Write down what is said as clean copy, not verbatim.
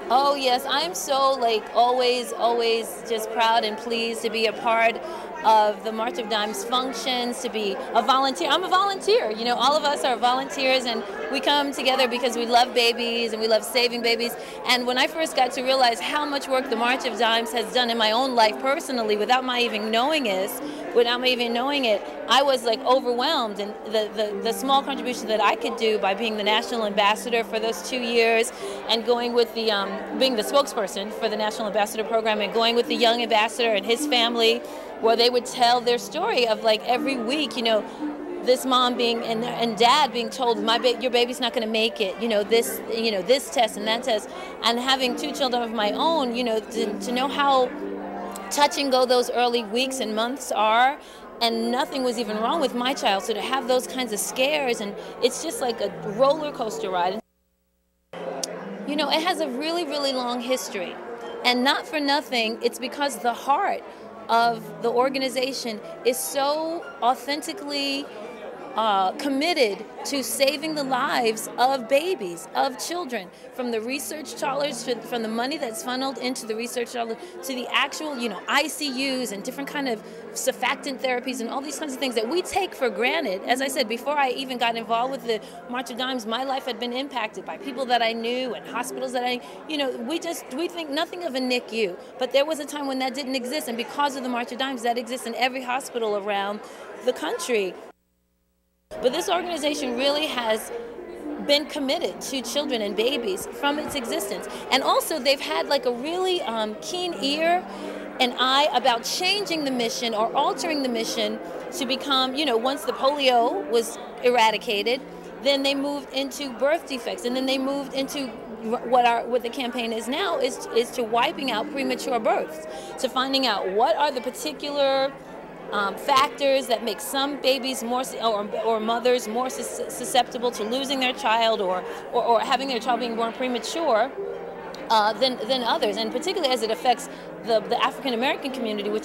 Oh yes, I'm so like always just proud and pleased to be a part of the March of Dimes functions, to be a volunteer. I'm a volunteer. You know, all of us are volunteers, and we come together because we love babies and we love saving babies. And when I first got to realize how much work the March of Dimes has done in my own life personally, without me even knowing it, I was like overwhelmed. And the small contribution that I could do by being the national ambassador for those 2 years, and going with the being the spokesperson for the national ambassador program, and going with the young ambassador and his family, where they would tell their story of like every week, you know, this mom being and dad being told your baby's not going to make it, this test and that test, and having two children of my own, to know how touch and go those early weeks and months are, and nothing was even wrong with my child. So to have those kinds of scares, and it's just like a roller coaster ride. You know, it has a really long history, and not for nothing, it's because the heart of the organization is so authentically committed to saving the lives of babies, of children, from the research dollars, from the money that's funneled into the research dollars, to the actual, ICUs and different kind of surfactant therapies and all these kinds of things that we take for granted. As I said, before I even got involved with the March of Dimes, my life had been impacted by people that I knew and hospitals that we think nothing of a NICU, but there was a time when that didn't exist, and because of the March of Dimes, that exists in every hospital around the country. But this organization really has been committed to children and babies from its existence. And also they've had like a really keen ear and eye about changing the mission or altering the mission to become, once the polio was eradicated, then they moved into birth defects, and then they moved into what the campaign is now is to wiping out premature births, to finding out what are the particular factors that make some babies or mothers more susceptible to losing their child or having their child being born premature than others, and particularly as it affects the African American community, which is